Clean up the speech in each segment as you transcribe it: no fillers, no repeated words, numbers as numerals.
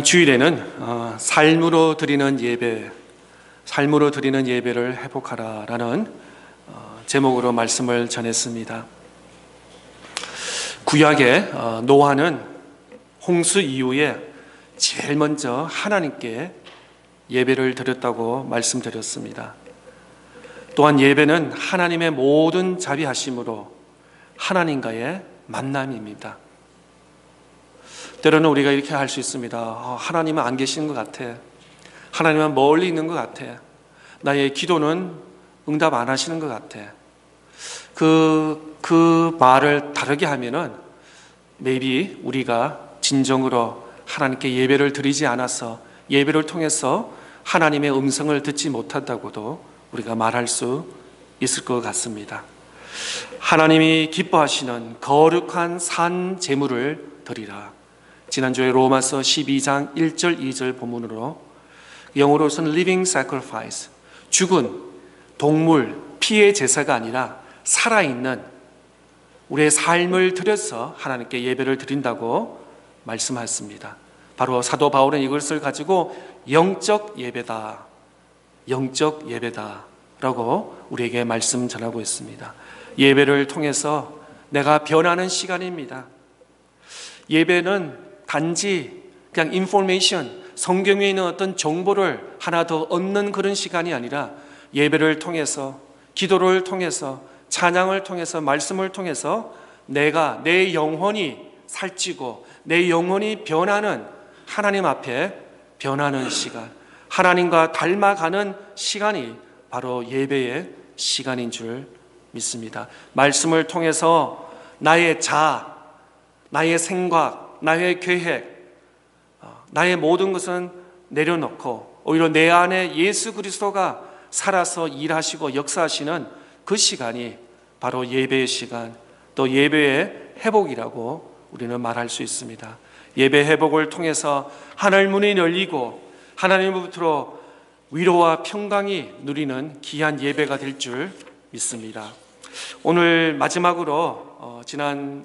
주일에는 삶으로 드리는 예배를 회복하라라는 제목으로 말씀을 전했습니다. 구약의 노아는 홍수 이후에 제일 먼저 하나님께 예배를 드렸다고 말씀드렸습니다. 또한 예배는 하나님의 모든 자비하심으로 하나님과의 만남입니다. 때로는 우리가 이렇게 할 수 있습니다. 하나님은 안 계시는 것 같아. 하나님은 멀리 있는 것 같아. 나의 기도는 응답 안 하시는 것 같아. 그 말을 다르게 하면은 maybe 우리가 진정으로 하나님께 예배를 드리지 않아서 예배를 통해서 하나님의 음성을 듣지 못한다고도 우리가 말할 수 있을 것 같습니다. 하나님이 기뻐하시는 거룩한 산 제물을 드리라. 지난주에 로마서 12장 1절 2절 본문으로 영어로서는 living sacrifice, 죽은 동물, 피의 제사가 아니라 살아있는 우리의 삶을 들여서 하나님께 예배를 드린다고 말씀하셨습니다. 바로 사도 바울은 이것을 가지고 영적 예배다 라고 우리에게 말씀 전하고 있습니다. 예배를 통해서 내가 변하는 시간입니다. 예배는 단지 그냥 인포메이션, 성경에 있는 어떤 정보를 하나 더 얻는 그런 시간이 아니라 예배를 통해서, 기도를 통해서, 찬양을 통해서, 말씀을 통해서 내 영혼이 살찌고 내 영혼이 변하는, 하나님 앞에 변하는 시간, 하나님과 닮아가는 시간이 바로 예배의 시간인 줄 믿습니다. 말씀을 통해서 나의 나의 생각, 나의 계획, 나의 모든 것은 내려놓고 오히려 내 안에 예수 그리스도가 살아서 일하시고 역사하시는 그 시간이 바로 예배의 시간, 또 예배의 회복이라고 우리는 말할 수 있습니다. 예배 회복을 통해서 하늘 문이 열리고 하나님으로부터 위로와 평강이 누리는 귀한 예배가 될 줄 믿습니다. 오늘 마지막으로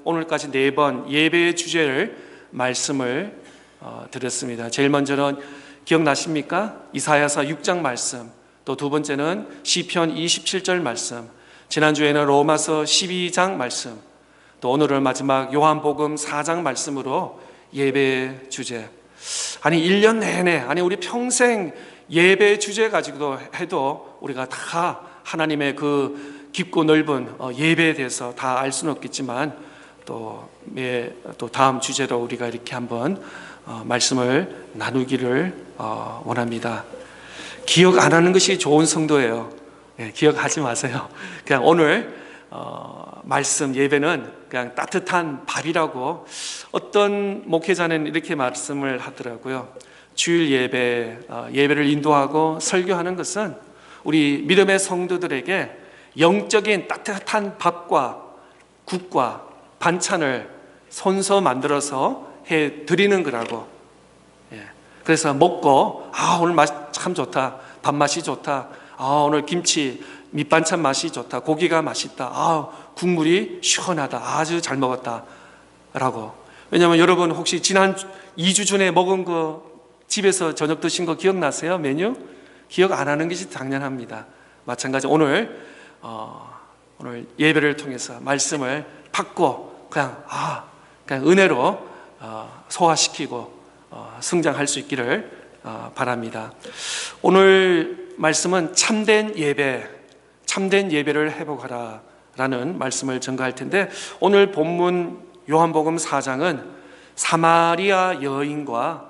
오늘까지 4번 예배의 주제를 말씀을 드렸습니다. 제일 먼저는 기억나십니까? 이사야서 6장 말씀, 또 두 번째는 시편 27절 말씀, 지난주에는 로마서 12장 말씀, 또 오늘은 마지막 요한복음 4장 말씀으로 예배의 주제. 아니 1년 내내, 우리 평생 예배의 주제 가지고도 해도 우리가 다 하나님의 그 깊고 넓은 예배에 대해서 다 알 수는 없겠지만 또 다음 주제로 우리가 이렇게 한번 말씀을 나누기를 원합니다. 기억 안 하는 것이 좋은 성도예요. 기억하지 마세요. 그냥 오늘 말씀 예배는 그냥 따뜻한 밥이라고 어떤 목회자는 이렇게 말씀을 하더라고요. 주일 예배를 인도하고 설교하는 것은 우리 믿음의 성도들에게 영적인 따뜻한 밥과 국과 반찬을 손서 만들어서 해 드리는 거라고. 그래서 먹고 오늘 맛 참 좋다, 밥맛이 좋다, 오늘 김치 밑반찬 맛이 좋다, 고기가 맛있다, 국물이 시원하다, 아주 잘 먹었다 라고. 왜냐하면 여러분 혹시 지난 2주 전에 먹은 거, 집에서 저녁 드신 거 기억나세요? 메뉴? 기억 안 하는 것이 당연합니다. 마찬가지 오늘 예배를 통해서 말씀을 받고 그냥 은혜로 소화시키고 성장할 수 있기를 바랍니다. 오늘 말씀은 참된 예배를 회복하라 라는 말씀을 전가할 텐데, 오늘 본문 요한복음 4장은 사마리아 여인과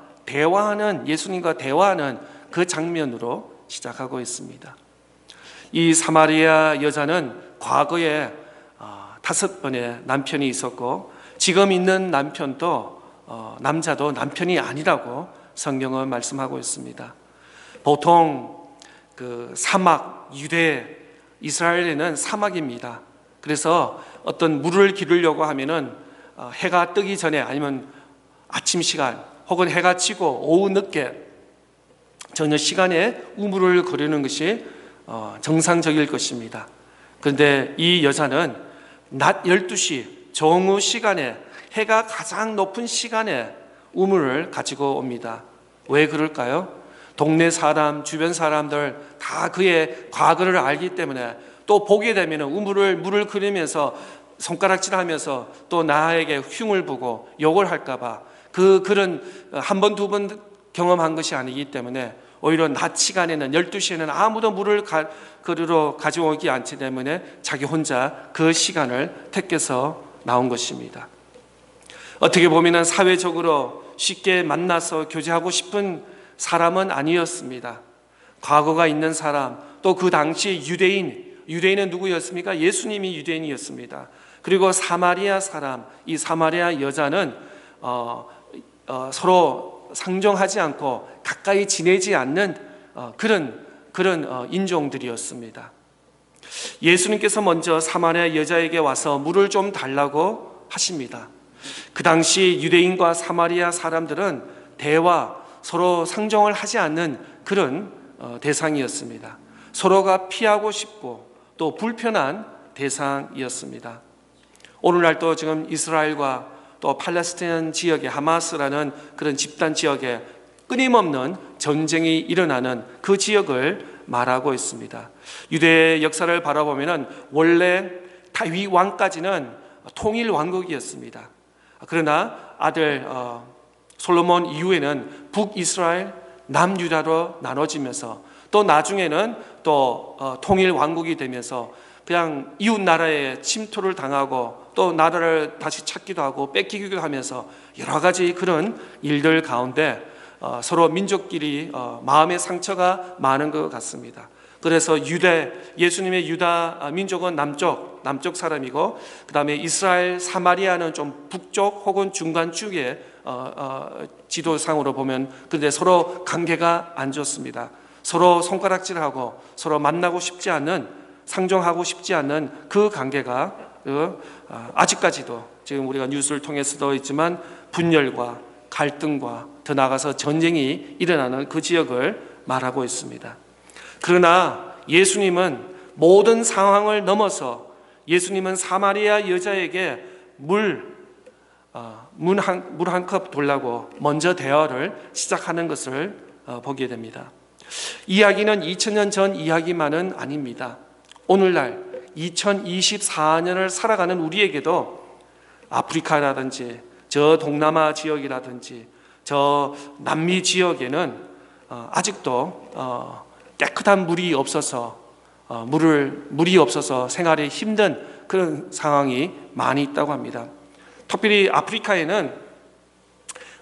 예수님과 대화하는 그 장면으로 시작하고 있습니다. 이 사마리아 여자는 과거에 5번의 남편이 있었고 지금 있는 남자도 남편이 아니라고 성경은 말씀하고 있습니다. 보통 그 사막, 유대, 이스라엘에는 사막입니다. 그래서 어떤 물을 기르려고 하면은 해가 뜨기 전에, 아니면 아침 시간 혹은 해가 지고 오후 늦게 저녁 시간에 우물을 거르는 것이 정상적일 것입니다. 그런데 이 여자는 낮 12시 정오 시간에, 해가 가장 높은 시간에 우물을 가지고 옵니다. 왜 그럴까요? 동네 사람, 주변 사람들 다 그의 과거를 알기 때문에 또 보게 되면 물을 그리면서 손가락질하면서 또 나에게 흉을 보고 욕을 할까봐 그런 한 번, 두 번 경험한 것이 아니기 때문에 오히려 낮 시간에는 12시에는 아무도 물을 그리러 가져오기 않기 때문에 자기 혼자 그 시간을 택해서 나온 것입니다. 어떻게 보면 사회적으로 쉽게 만나서 교제하고 싶은 사람은 아니었습니다. 과거가 있는 사람, 또 그 당시 유대인은 누구였습니까? 예수님이 유대인이었습니다. 그리고 사마리아 사람, 이 사마리아 여자는 서로 상종하지 않고 가까이 지내지 않는 그런 인종들이었습니다. 예수님께서 먼저 사마리아 여자에게 와서 물을 좀 달라고 하십니다. 그 당시 유대인과 사마리아 사람들은 서로 상종을 하지 않는 그런 대상이었습니다. 서로가 피하고 싶고 또 불편한 대상이었습니다. 오늘날도 지금 이스라엘과 또 팔레스타인 지역의 하마스라는 그런 집단 지역에 끊임없는 전쟁이 일어나는 그 지역을 말하고 있습니다. 유대의 역사를 바라보면 원래 다윗 왕까지는 통일 왕국이었습니다. 그러나 아들 솔로몬 이후에는 북이스라엘, 남유다로 나눠지면서 또 나중에는 또 통일 왕국이 되면서 그냥 이웃 나라에 침투를 당하고 또 나라를 다시 찾기도 하고 뺏기기도 하면서 여러 가지 그런 일들 가운데 서로 민족끼리 마음의 상처가 많은 것 같습니다. 그래서 예수님의 유다 민족은 남쪽 사람이고, 그 다음에 이스라엘 사마리아는 좀 북쪽 혹은 중간 쪽에 지도상으로 보면 그런데 서로 관계가 안 좋습니다. 서로 손가락질하고 서로 만나고 싶지 않는, 상종하고 싶지 않는 그 관계가 아직까지도 지금 우리가 뉴스를 통해서도 있지만 분열과 갈등과 더 나아가서 전쟁이 일어나는 그 지역을 말하고 있습니다. 그러나 예수님은 모든 상황을 넘어서 예수님은 사마리아 여자에게 물 한 컵 달라고 먼저 대화를 시작하는 것을 보게 됩니다. 이야기는 2000년 전 이야기만은 아닙니다. 오늘날 2024년을 살아가는 우리에게도 아프리카라든지 저 동남아 지역이라든지 저 남미 지역에는 아직도 깨끗한 물이 없어서 물이 없어서 생활이 힘든 그런 상황이 많이 있다고 합니다. 특별히 아프리카에는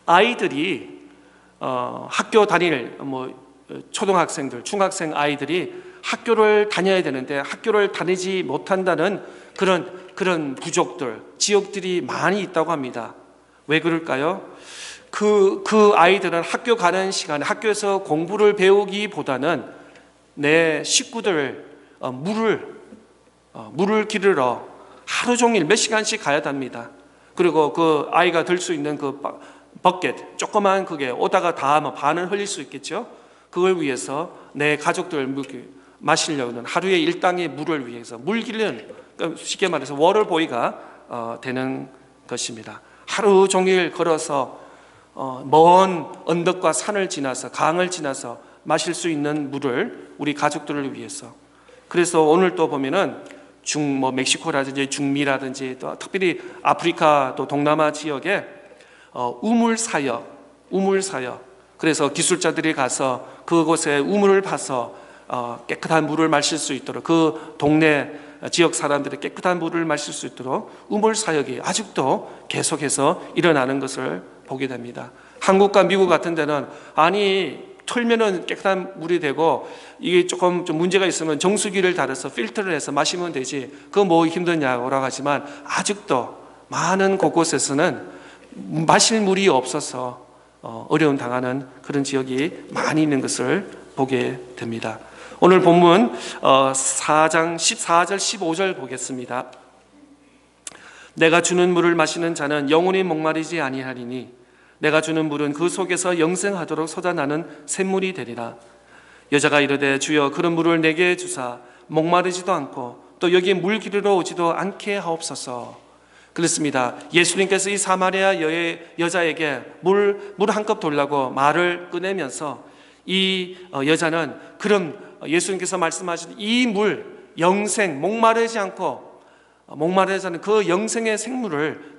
아이들이 학교 다닐 초등학생들, 중학생 아이들이 학교를 다녀야 되는데 학교를 다니지 못한다는 그런 부족들, 지역들이 많이 있다고 합니다. 왜 그럴까요? 그 아이들은 학교 가는 시간에 학교에서 공부를 배우기보다는 내 식구들 물을 기르러 하루 종일 몇 시간씩 가야 합니다. 그리고 그 아이가 들 수 있는 그 버켓, 조그만 그게 오다가 닿으면 반은 흘릴 수 있겠죠. 그걸 위해서 내 가족들 마시려는 하루의 일당의 물을 위해서 물 기르는, 쉽게 말해서 워터보이가 되는 것입니다. 하루 종일 걸어서 먼 언덕과 산을 지나서 강을 지나서 마실 수 있는 물을 우리 가족들을 위해서. 그래서 오늘 또 보면은 멕시코라든지 중미라든지 또 특별히 아프리카 또 동남아 지역에 우물 사역. 그래서 기술자들이 가서 그곳에 우물을 파서 깨끗한 물을 마실 수 있도록, 그 동네 지역 사람들이 깨끗한 물을 마실 수 있도록 우물 사역이 아직도 계속해서 일어나는 것을 보게 됩니다. 한국과 미국 같은 데는 털면은 깨끗한 물이 되고 이게 조금 좀 문제가 있으면 정수기를 달아서 필터를 해서 마시면 되지, 그거 뭐 힘드냐고 하지만 아직도 많은 곳곳에서는 마실 물이 없어서 어려움 당하는 그런 지역이 많이 있는 것을 보게 됩니다. 오늘 본문 4장 14절 15절 보겠습니다. 내가 주는 물을 마시는 자는 영원히 목마르지 아니하리니 내가 주는 물은 그 속에서 영생하도록 솟아나는 샘물이 되리라. 여자가 이르되 주여 그런 물을 내게 주사 목마르지도 않고 또 여기에 물 기르러 오지도 않게 하옵소서. 그렇습니다. 예수님께서 이 사마리아 여자에게 물 한 컵 달라고 말을 꺼내면서 이 여자는 그럼 예수님께서 말씀하신 이 물, 영생, 목마르지 않고 목마르지 않은 그 영생의 생물을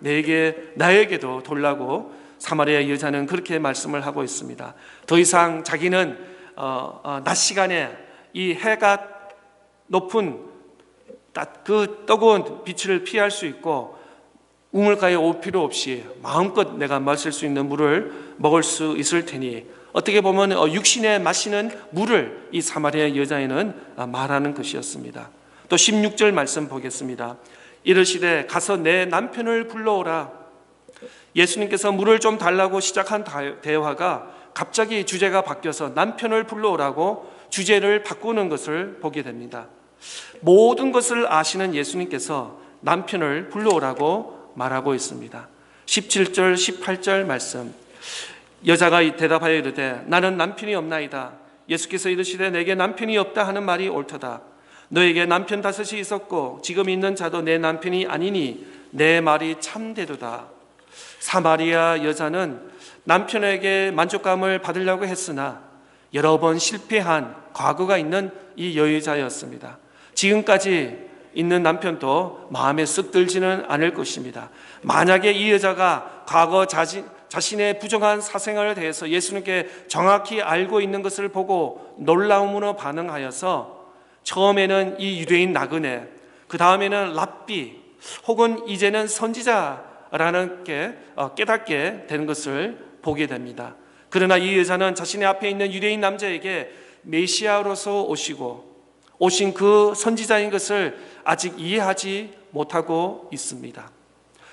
나에게도 달라고 사마리아 여자는 그렇게 말씀을 하고 있습니다. 더 이상 자기는 낮 시간에 이 해가 높은 그 뜨거운 빛을 피할 수 있고 우물가에 올 필요 없이 마음껏 내가 마실 수 있는 물을 먹을 수 있을 테니, 어떻게 보면 육신에 마시는 물을 이 사마리아 여자애는 말하는 것이었습니다. 또 16절 말씀 보겠습니다. 이르시되 가서 내 남편을 불러오라. 예수님께서 물을 좀 달라고 시작한 대화가 갑자기 주제가 바뀌어서 남편을 불러오라고 주제를 바꾸는 것을 보게 됩니다. 모든 것을 아시는 예수님께서 남편을 불러오라고 말하고 있습니다. 17절 18절 말씀, 여자가 대답하여 이르되 나는 남편이 없나이다. 예수께서 이르시되 내게 남편이 없다 하는 말이 옳도다. 너에게 남편 5이 있었고 지금 있는 자도 내 남편이 아니니 내 말이 참되도다. 사마리아 여자는 남편에게 만족감을 받으려고 했으나 여러 번 실패한 과거가 있는 이 여자였습니다. 지금까지 있는 남편도 마음에 쓱 들지는 않을 것입니다. 만약에 이 여자가 과거 자신의 부정한 사생활에 대해서 예수님께 정확히 알고 있는 것을 보고 놀라움으로 반응하여서 처음에는 이 유대인 나그네, 그 다음에는 랍비 혹은 이제는 선지자라는 게 깨닫게 되는 것을 보게 됩니다. 그러나 이 여자는 자신의 앞에 있는 유대인 남자에게 메시아로서 오신 그 선지자인 것을 아직 이해하지 못하고 있습니다.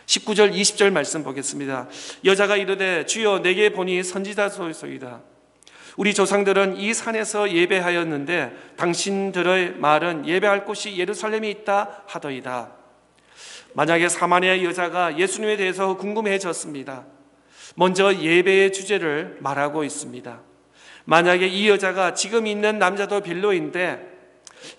19절 20절 말씀 보겠습니다. 여자가 이르되 주여 내게 보니 선지자소이소이다. 우리 조상들은 이 산에서 예배하였는데 당신들의 말은 예배할 곳이 예루살렘에 있다 하더이다. 만약에 사마리아 여자가 예수님에 대해서 궁금해졌습니다. 먼저 예배의 주제를 말하고 있습니다. 만약에 이 여자가 지금 있는 남자도 별로인데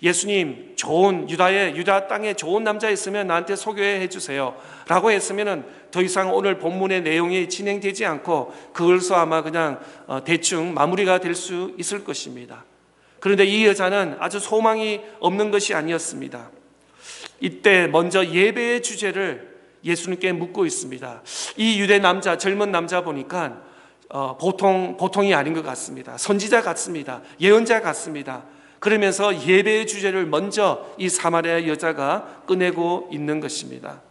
예수님 좋은 유다 땅에 좋은 남자 있으면 나한테 소개해 주세요 라고 했으면 더 이상 오늘 본문의 내용이 진행되지 않고 그걸서 아마 그냥 대충 마무리가 될 수 있을 것입니다. 그런데 이 여자는 아주 소망이 없는 것이 아니었습니다. 이때 먼저 예배의 주제를 예수님께 묻고 있습니다. 이 유대 남자, 젊은 남자 보니까 보통이 아닌 것 같습니다. 선지자 같습니다. 예언자 같습니다. 그러면서 예배의 주제를 먼저 이 사마리아 여자가 꺼내고 있는 것입니다.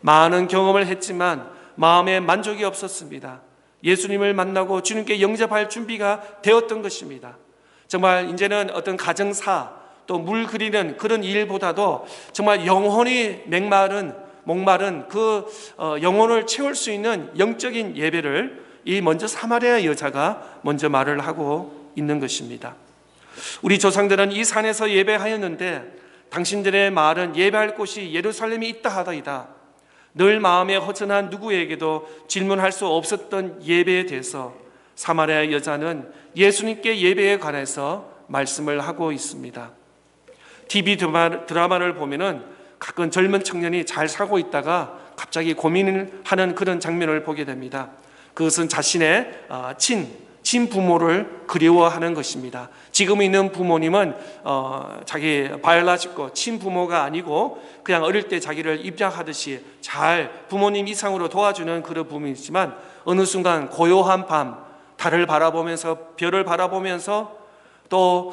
많은 경험을 했지만 마음에 만족이 없었습니다. 예수님을 만나고 주님께 영접할 준비가 되었던 것입니다. 정말 이제는 어떤 가정사 또 물 그리는 그런 일보다도 정말 영혼이 목마른 그 영혼을 채울 수 있는 영적인 예배를 이 먼저 사마리아 여자가 먼저 말을 하고 있는 것입니다. 우리 조상들은 이 산에서 예배하였는데 당신들의 말은 예배할 곳이 예루살렘에 있다 하더이다. 늘 마음에 허전한 누구에게도 질문할 수 없었던 예배에 대해서 사마리아 여자는 예수님께 예배에 관해서 말씀을 하고 있습니다. TV 드라마를 보면은 가끔 젊은 청년이 잘 살고 있다가 갑자기 고민을 하는 그런 장면을 보게 됩니다. 그것은 자신의 친 부모를 그리워하는 것입니다. 지금 있는 부모님은 자기 바이올로지컬 친부모가 아니고 그냥 어릴 때 자기를 입양하듯이 잘 부모님 이상으로 도와주는 그런 부모이지만 어느 순간 고요한 밤 달을 바라보면서 별을 바라보면서 또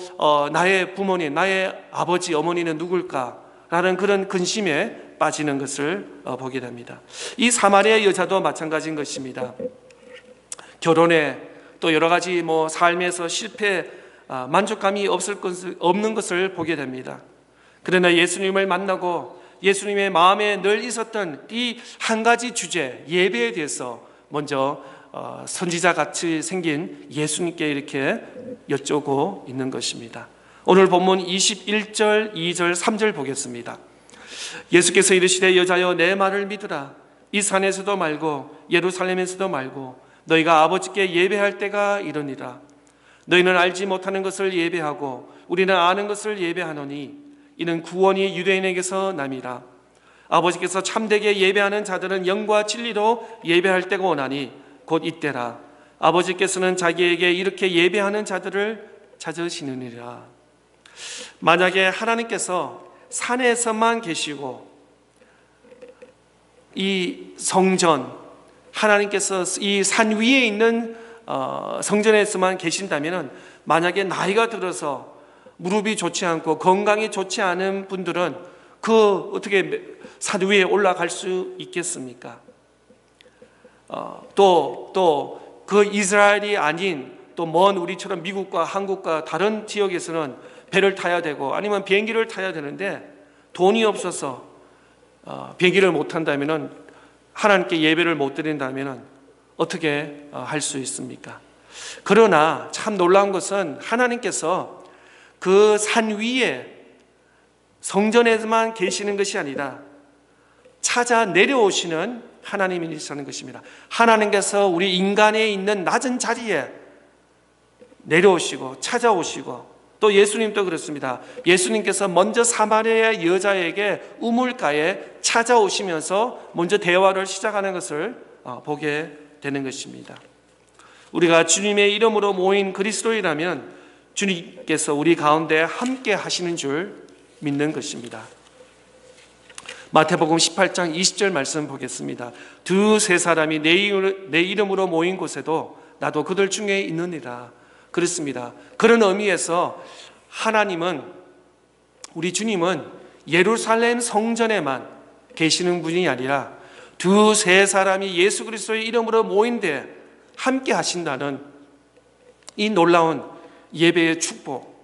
나의 부모님, 나의 아버지, 어머니는 누굴까라는 그런 근심에 빠지는 것을 보게 됩니다. 이 사마리아 여자도 마찬가지인 것입니다. 결혼에 또 여러 가지 삶에서 실패, 만족감이 없는 것을 보게 됩니다. 그러나 예수님을 만나고 예수님의 마음에 늘 있었던 이 한 가지 주제, 예배에 대해서 먼저 선지자같이 생긴 예수님께 이렇게 여쭈고 있는 것입니다. 오늘 본문 21절, 2절, 3절 보겠습니다. 예수께서 이르시되 여자여 내 말을 믿으라. 이 산에서도 말고 예루살렘에서도 말고 너희가 아버지께 예배할 때가 이르니라. 너희는 알지 못하는 것을 예배하고 우리는 아는 것을 예배하노니 이는 구원이 유대인에게서 남이라. 아버지께서 참되게 예배하는 자들은 영과 진리로 예배할 때가 오나니 곧 이때라. 아버지께서는 자기에게 이렇게 예배하는 자들을 찾으시느니라. 만약에 하나님께서 산에서만 계시고 이 성전, 하나님께서 이 산 위에 있는 성전에서만 계신다면, 만약에 나이가 들어서 무릎이 좋지 않고 건강이 좋지 않은 분들은 어떻게 산 위에 올라갈 수 있겠습니까? 또 그 이스라엘이 아닌 또 먼 우리처럼 미국과 한국과 다른 지역에서는 배를 타야 되고 아니면 비행기를 타야 되는데, 돈이 없어서 비행기를 못 탄다면, 하나님께 예배를 못 드린다면 어떻게 할 수 있습니까? 그러나 참 놀라운 것은 하나님께서 그 산 위에 성전에만 계시는 것이 아니라 찾아 내려오시는 하나님이시라는 것입니다. 하나님께서 우리 인간에 있는 낮은 자리에 내려오시고 찾아오시고, 또 예수님도 그렇습니다. 예수님께서 먼저 사마리아 여자에게 우물가에 찾아오시면서 먼저 대화를 시작하는 것을 보게 되는 것입니다. 우리가 주님의 이름으로 모인 그리스도이라면 주님께서 우리 가운데 함께 하시는 줄 믿는 것입니다. 마태복음 18장 20절 말씀 보겠습니다. 두세 사람이 내 이름으로 모인 곳에도 나도 그들 중에 있느니라. 그렇습니다. 그런 의미에서 하나님은, 우리 주님은 예루살렘 성전에만 계시는 분이 아니라 두세 사람이 예수 그리스도의 이름으로 모인데 함께 하신다는 이 놀라운 예배의 축복,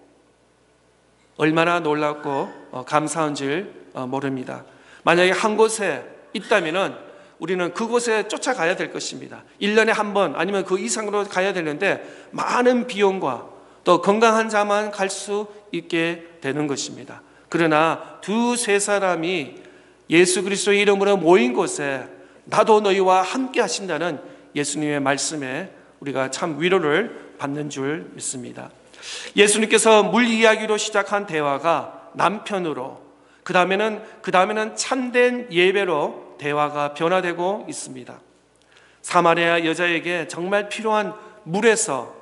얼마나 놀랍고 감사한지 모릅니다. 만약에 한 곳에 있다면 우리는 그곳에 쫓아가야 될 것입니다. 1년에 한 번 아니면 그 이상으로 가야 되는데 많은 비용과 또 건강한 자만 갈 수 있게 되는 것입니다. 그러나 두세 사람이 예수 그리스도의 이름으로 모인 곳에 나도 너희와 함께 하신다는 예수님의 말씀에 우리가 참 위로를 받는 줄 믿습니다. 예수님께서 물 이야기로 시작한 대화가 남편으로, 그 다음에는 참된 예배로 대화가 변화되고 있습니다. 사마리아 여자에게 정말 필요한 물에서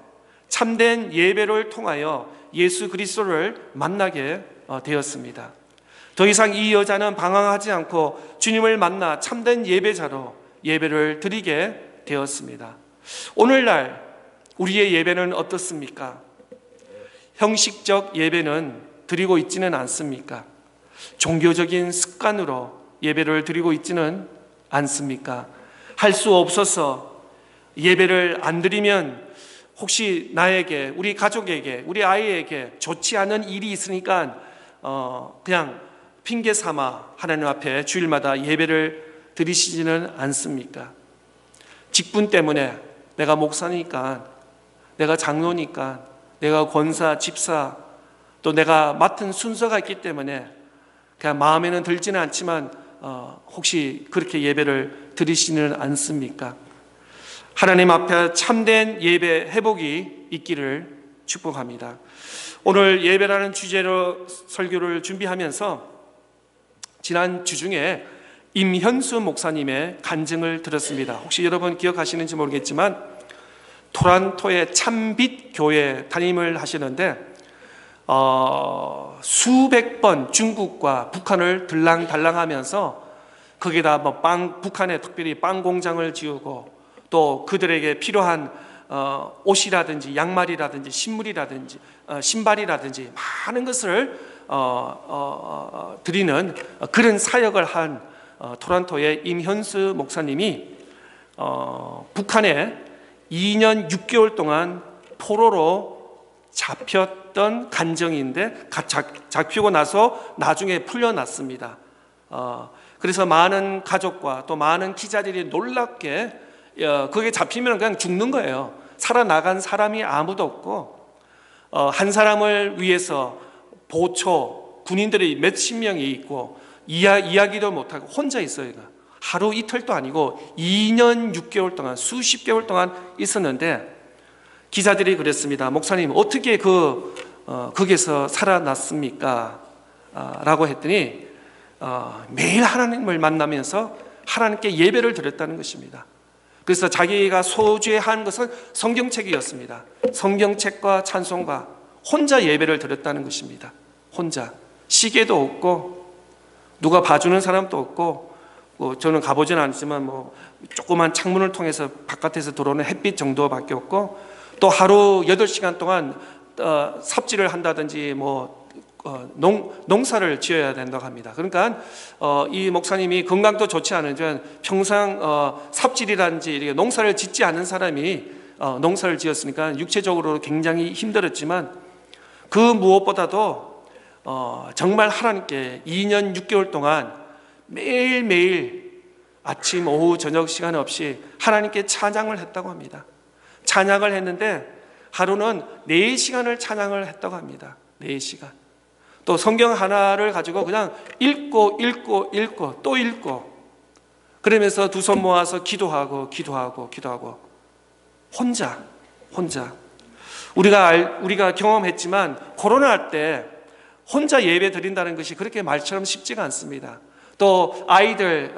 참된 예배를 통하여 예수 그리스도를 만나게 되었습니다. 더 이상 이 여자는 방황하지 않고 주님을 만나 참된 예배자로 예배를 드리게 되었습니다. 오늘날 우리의 예배는 어떻습니까? 형식적 예배는 드리고 있지는 않습니까? 종교적인 습관으로 예배를 드리고 있지는 않습니까? 할 수 없어서 예배를 안 드리면 혹시 나에게, 우리 가족에게, 우리 아이에게 좋지 않은 일이 있으니까 그냥 핑계 삼아 하나님 앞에 주일마다 예배를 드리시지는 않습니까? 직분 때문에, 내가 목사니까, 내가 장로니까, 내가 권사, 집사, 또 내가 맡은 순서가 있기 때문에 그냥 마음에는 들지는 않지만 혹시 그렇게 예배를 드리시는 않습니까? 하나님 앞에 참된 예배 회복이 있기를 축복합니다. 오늘 예배라는 주제로 설교를 준비하면서 지난 주 중에 임현수 목사님의 간증을 들었습니다. 혹시 여러분 기억하시는지 모르겠지만 토론토의 참빛 교회 담임을 하시는데 수백 번 중국과 북한을 들랑달랑하면서 거기다 북한에 특별히 빵 공장을 지우고 또 그들에게 필요한 옷이라든지 양말이라든지 식물이라든지 신발이라든지 많은 것을 드리는 그런 사역을 한 토론토의 임현수 목사님이 북한에 2년 6개월 동안 포로로 잡혔던 간정인데 잡히고 나서 나중에 풀려났습니다. 그래서 많은 가족과 또 많은 기자들이 놀랍게 그게 잡히면 그냥 죽는 거예요. 살아나간 사람이 아무도 없고 한 사람을 위해서 보초 군인들이 몇십 명이 있고 이야기도 못하고 혼자 있어요. 하루 이틀도 아니고 2년 6개월 동안 수십 개월 동안 있었는데 기자들이 그랬습니다. 목사님 어떻게 거기서 살아났습니까? 라고 했더니 매일 하나님을 만나면서 하나님께 예배를 드렸다는 것입니다. 그래서 자기가 소주한 것은 성경책이었습니다. 성경책과 찬송가, 혼자 예배를 드렸다는 것입니다. 혼자. 시계도 없고 누가 봐주는 사람도 없고, 저는 가보지는 않지만 조그만 창문을 통해서 바깥에서 들어오는 햇빛 정도밖에 없고, 또 하루 8시간 동안 삽질을 한다든지 농사를 지어야 된다고 합니다. 그러니까 이 목사님이 건강도 좋지 않으면 평생 삽질이라든지 이렇게 농사를 짓지 않은 사람이 농사를 지었으니까 육체적으로 굉장히 힘들었지만, 그 무엇보다도 정말 하나님께 2년 6개월 동안 매일매일 아침, 오후, 저녁 시간 없이 하나님께 찬양을 했다고 합니다. 찬양을 했는데 하루는 4시간을 찬양을 했다고 합니다. 4시간. 또 성경 하나를 가지고 그냥 읽고 또 읽고, 그러면서 두 손 모아서 기도하고 혼자. 우리가 경험했지만 코로나 때 혼자 예배 드린다는 것이 그렇게 말처럼 쉽지가 않습니다. 또 아이들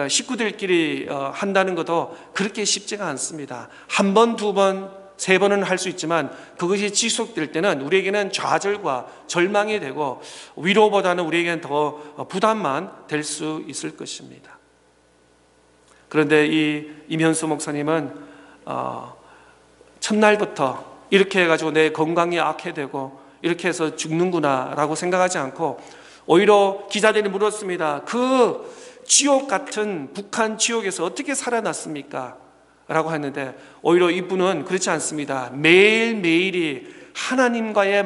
식구들끼리 한다는 것도 그렇게 쉽지가 않습니다. 한 번, 두 번, 세 번은 할 수 있지만 그것이 지속될 때는 우리에게는 좌절과 절망이 되고 위로보다는 우리에게는 더 부담만 될 수 있을 것입니다. 그런데 이 임현수 목사님은 첫날부터 이렇게 해가지고 내 건강이 악화되고 이렇게 해서 죽는구나 라고 생각하지 않고, 오히려 기자들이 물었습니다. 그 지옥 같은 북한 지옥에서 어떻게 살아났습니까? 라고 했는데, 오히려 이분은 그렇지 않습니다. 매일매일이 하나님과의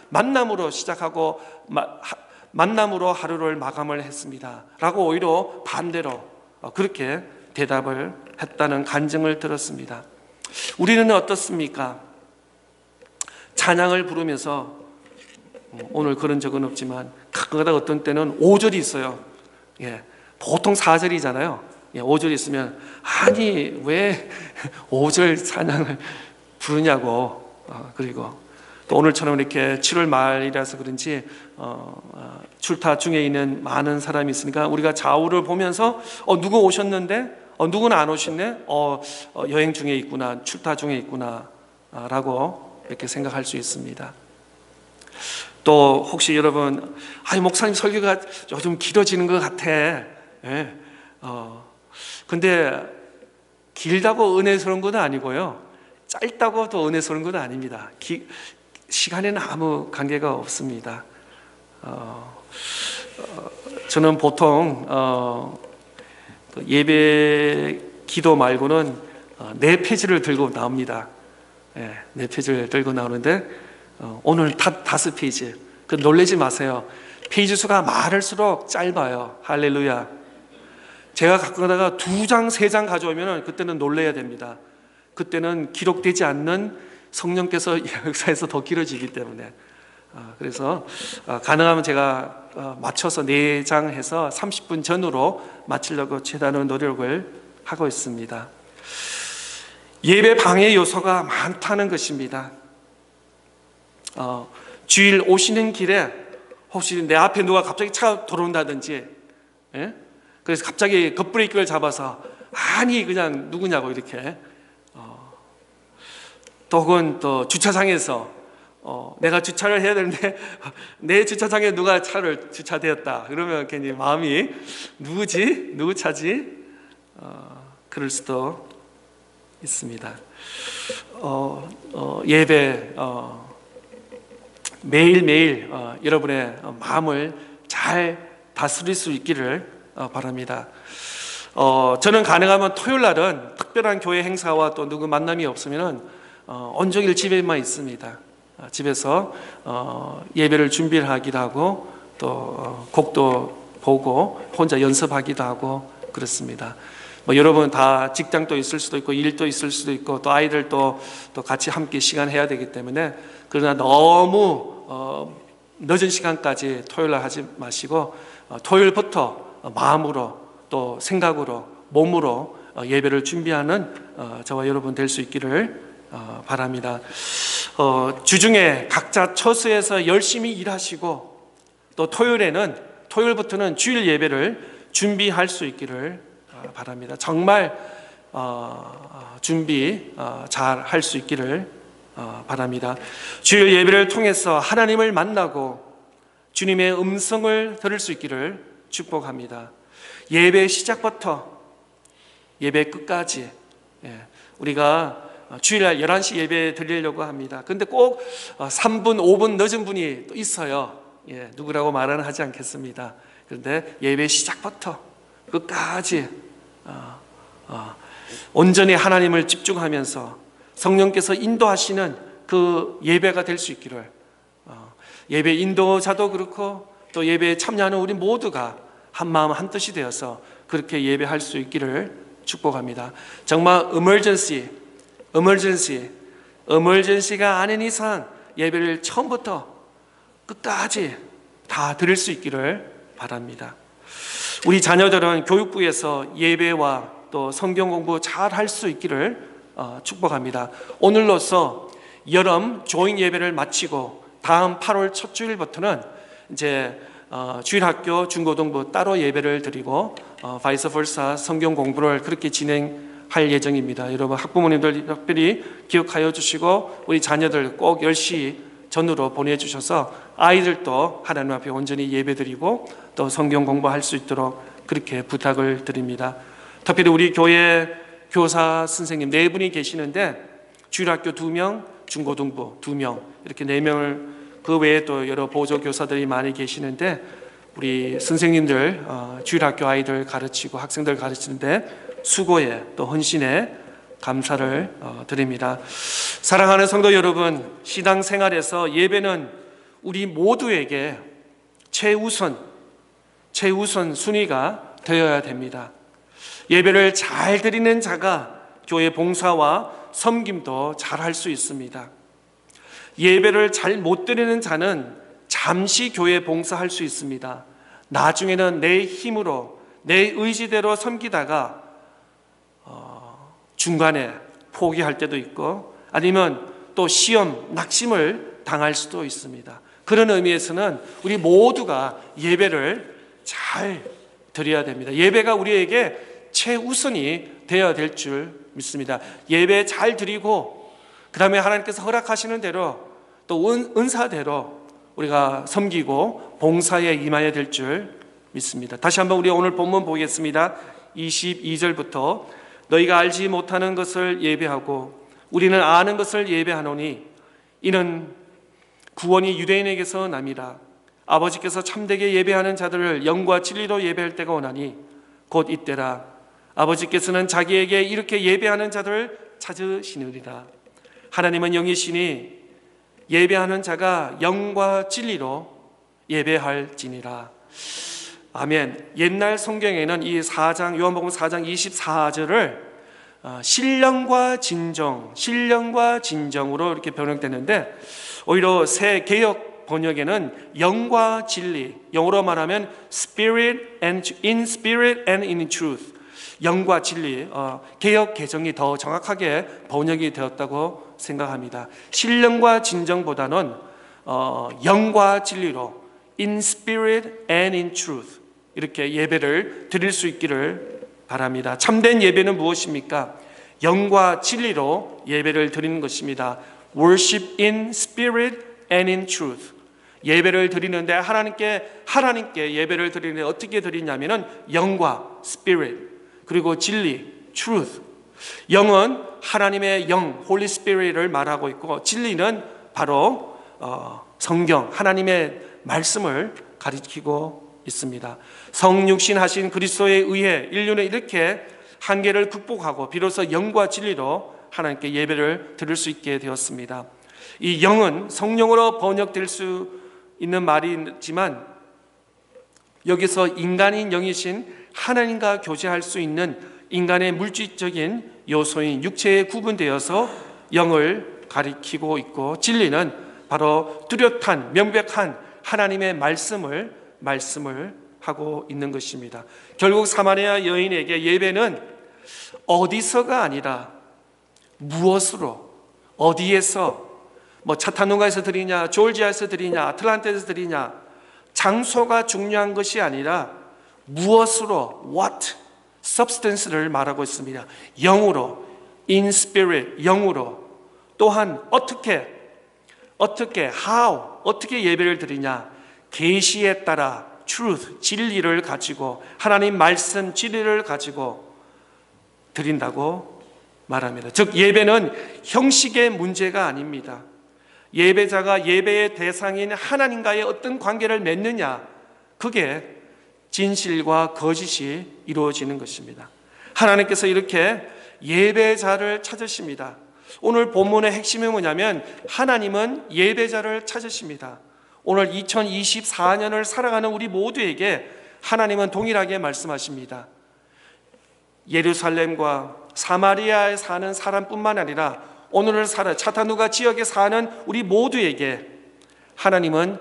만남으로 시작하고 만남으로 하루를 마감을 했습니다 라고 오히려 반대로 그렇게 대답을 했다는 간증을 들었습니다. 우리는 어떻습니까? 찬양을 부르면서, 오늘 그런 적은 없지만 가끔가다 어떤 때는 5절이 있어요. 보통 4절이잖아요. 5절이 있으면 아니 왜 5절 찬양을 부르냐고. 그리고 또 오늘처럼 이렇게 7월 말이라서 그런지 출타 중에 있는 많은 사람이 있으니까 우리가 좌우를 보면서 누구 오셨는데 누구는 안 오셨네, 여행 중에 있구나, 출타 중에 있구나 라고 이렇게 생각할 수 있습니다. 또 혹시 여러분, 목사님 설교가 요즘 길어지는 것 같아. 근데 길다고 은혜스러운 건 아니고요, 짧다고 또 은혜스러운 건 아닙니다. 시간에는 아무 관계가 없습니다. 저는 보통 예배 기도 말고는 4페이지를 들고 나옵니다. 4페이지를 들고 나오는데 오늘 5페이지. 놀라지 마세요. 페이지 수가 많을수록 짧아요. 할렐루야. 제가 갖고 가다가 2장, 3장 가져오면 그때는 놀라야 됩니다. 그때는 기록되지 않는 성령께서 역사에서 더 길어지기 때문에. 그래서 가능하면 제가 맞춰서 4장 해서 30분 전으로 마치려고 최대한 노력을 하고 있습니다. 예배 방해 요소가 많다는 것입니다. 주일 오시는 길에 혹시 내 앞에 누가 갑자기 차가 들어온다든지, 그래서 갑자기 급브레이크를 잡아서 아니 그냥 누구냐고 이렇게, 또 혹은 또 주차장에서 내가 주차를 해야 되는데 내 주차장에 누가 차를 주차되었다 그러면 괜히 마음이 누구지? 누구 차지? 그럴 수도 있습니다. 예배 매일매일 여러분의 마음을 잘 다스릴 수 있기를 바랍니다. 저는 가능하면 토요일 날은 특별한 교회 행사와 또 누구 만남이 없으면 온종일 집에만 있습니다. 집에서 예배를 준비를 하기도 하고 또 곡도 보고 혼자 연습하기도 하고 그렇습니다. 여러분 다 직장도 있을 수도 있고 일도 있을 수도 있고 또 아이들도 또 같이 함께 시간 해야 되기 때문에, 그러나 너무 늦은 시간까지 토요일 날 하지 마시고 토요일부터 마음으로 또 생각으로 몸으로 예배를 준비하는 저와 여러분 될 수 있기를 바랍니다. 주중에 각자 처소에서 열심히 일하시고 또 토요일에는 토요일부터는 주일 예배를 준비할 수 있기를 바랍니다. 정말 준비 잘 할 수 있기를 바랍니다. 주일 예배를 통해서 하나님을 만나고 주님의 음성을 들을 수 있기를 축복합니다. 예배 시작부터 예배 끝까지 우리가 주일날 11시 예배 드리려고 합니다. 근데 꼭 3분, 5분 늦은 분이 또 있어요. 누구라고 말은 하지 않겠습니다. 그런데 예배 시작부터 끝까지 온전히 하나님을 집중하면서 성령께서 인도하시는 그 예배가 될 수 있기를, 예배 인도자도 그렇고 또 예배에 참여하는 우리 모두가 한 마음 한 뜻이 되어서 그렇게 예배할 수 있기를 축복합니다. 정말 emergency가 아닌 이상 예배를 처음부터 끝까지 다 드릴 수 있기를 바랍니다. 우리 자녀들은 교육부에서 예배와 또 성경 공부 잘 할 수 있기를 축복합니다. 오늘로써 여름 조인 예배를 마치고 다음 8월 첫 주일부터는 이제 주일학교 중고등부 따로 예배를 드리고 바이스 벌사 성경 공부를 그렇게 진행할 예정입니다. 여러분 학부모님들 특별히 기억하여 주시고 우리 자녀들 꼭 10시 전으로 보내주셔서 아이들도 하나님 앞에 온전히 예배드리고 또 성경 공부할 수 있도록 그렇게 부탁을 드립니다. 특별히 우리 교회 교사 선생님 4분이 계시는데 주일학교 2명, 중고등부 2명 이렇게 4명을 그 외에 또 여러 보조 교사들이 많이 계시는데 우리 선생님들 주일학교 아이들 가르치고 학생들 가르치는데 수고에 또 헌신에 감사를 드립니다. 사랑하는 성도 여러분, 신앙생활에서 예배는 우리 모두에게 최우선 순위가 되어야 됩니다. 예배를 잘 드리는 자가 교회 봉사와 섬김도 잘 할 수 있습니다. 예배를 잘 못 드리는 자는 잠시 교회 봉사할 수 있습니다. 나중에는 내 힘으로 내 의지대로 섬기다가 중간에 포기할 때도 있고 아니면 또 시험, 낙심을 당할 수도 있습니다. 그런 의미에서는 우리 모두가 예배를 잘 드려야 됩니다. 예배가 우리에게 최우선이 되어야 될 줄 믿습니다. 예배 잘 드리고 그 다음에 하나님께서 허락하시는 대로 또 은사대로 우리가 섬기고 봉사에 임해야 될 줄 믿습니다. 다시 한번 우리 오늘 본문 보겠습니다. 22절부터 너희가 알지 못하는 것을 예배하고 우리는 아는 것을 예배하노니 이는 구원이 유대인에게서 남이라. 아버지께서 참되게 예배하는 자들을 영과 진리로 예배할 때가 오나니 곧 이때라. 아버지께서는 자기에게 이렇게 예배하는 자들을 찾으시느니라. 하나님은 영이시니 예배하는 자가 영과 진리로 예배할지니라. 아멘. 옛날 성경에는 이 4장 요한복음 4장 24절을 신령과 진정으로 이렇게 번역되는데 오히려 새 개역 번역에는 영과 진리, 영어로 말하면 in spirit and in truth, 영과 진리, 개역 개정이 더 정확하게 번역이 되었다고 생각합니다. 신령과 진정보다는 영과 진리로 in spirit and in truth 이렇게 예배를 드릴 수 있기를 바랍니다. 참된 예배는 무엇입니까? 영과 진리로 예배를 드리는 것입니다. Worship in spirit and in truth. 예배를 드리는데 하나님께 예배를 드리는데 어떻게 드리냐면은 영과 spirit 그리고 진리 truth. 영은 하나님의 영 Holy Spirit을 말하고 있고 진리는 바로 성경 하나님의 말씀을 가리키고 있습니다. 성육신 하신 그리스도에 의해 인류는 이렇게 한계를 극복하고 비로소 영과 진리로 하나님께 예배를 드릴 수 있게 되었습니다. 이 영은 성령으로 번역될 수 있는 말이지만 여기서 인간인 영이신 하나님과 교제할 수 있는 인간의 물질적인 요소인 육체에 구분되어서 영을 가리키고 있고 진리는 바로 뚜렷한 명백한 하나님의 말씀을 하고 있는 것입니다. 결국 사마리아 여인에게 예배는 어디서가 아니라 무엇으로 어디에서 뭐 차타누가에서 드리냐 조지아에서 드리냐 아틀란타에서 드리냐 장소가 중요한 것이 아니라 무엇으로, what, substance를 말하고 있습니다. 영으로, in spirit, 영으로. 또한 어떻게, how, 어떻게 예배를 드리냐? 계시에 따라 truth, 진리를 가지고, 하나님 말씀 진리를 가지고 드린다고 말합니다. 즉 예배는 형식의 문제가 아닙니다. 예배자가 예배의 대상인 하나님과의 어떤 관계를 맺느냐, 그게 진실과 거짓이 이루어지는 것입니다. 하나님께서 이렇게 예배자를 찾으십니다. 오늘 본문의 핵심이 뭐냐면 하나님은 예배자를 찾으십니다. 오늘 2024년을 살아가는 우리 모두에게 하나님은 동일하게 말씀하십니다. 예루살렘과 사마리아에 사는 사람뿐만 아니라 오늘을 살아 차타누가 지역에 사는 우리 모두에게 하나님은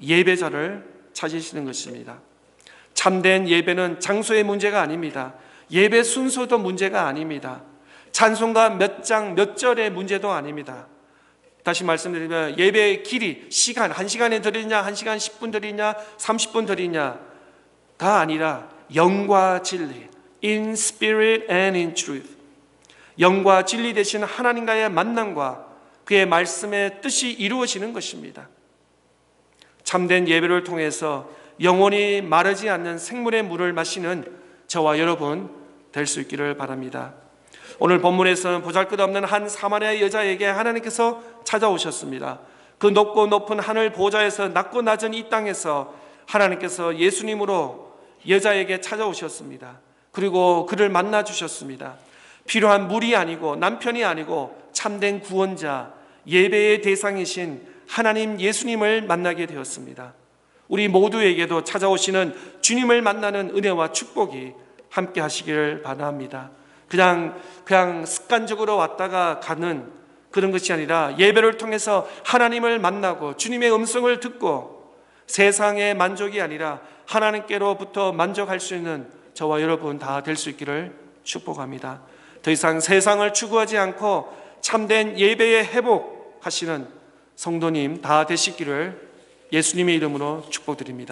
예배자를 찾으시는 것입니다. 참된 예배는 장소의 문제가 아닙니다. 예배 순서도 문제가 아닙니다. 찬송가 몇 장 몇 절의 문제도 아닙니다. 다시 말씀드리면 예배의 길이, 시간, 1시간에 드리냐, 1시간 10분 드리냐, 30분 드리냐가 아니라 영과 진리, in spirit and in truth, 영과 진리 되신 하나님과의 만남과 그의 말씀의 뜻이 이루어지는 것입니다. 참된 예배를 통해서 영원히 마르지 않는 생물의 물을 마시는 저와 여러분 될 수 있기를 바랍니다. 오늘 본문에서는 보잘것없는 한 사마리아 여자에게 하나님께서 찾아오셨습니다. 그 높고 높은 하늘 보좌에서 낮고 낮은 이 땅에서 하나님께서 예수님으로 여자에게 찾아오셨습니다. 그리고 그를 만나 주셨습니다. 필요한 물이 아니고 남편이 아니고 참된 구원자, 예배의 대상이신 하나님 예수님을 만나게 되었습니다. 우리 모두에게도 찾아오시는 주님을 만나는 은혜와 축복이 함께 하시기를 바랍니다. 그냥 습관적으로 왔다가 가는 그런 것이 아니라 예배를 통해서 하나님을 만나고 주님의 음성을 듣고 세상의 만족이 아니라 하나님께로부터 만족할 수 있는 저와 여러분 다 될 수 있기를 축복합니다. 더 이상 세상을 추구하지 않고 참된 예배에 회복하시는 성도님 다 되시기를 예수님의 이름으로 축복드립니다.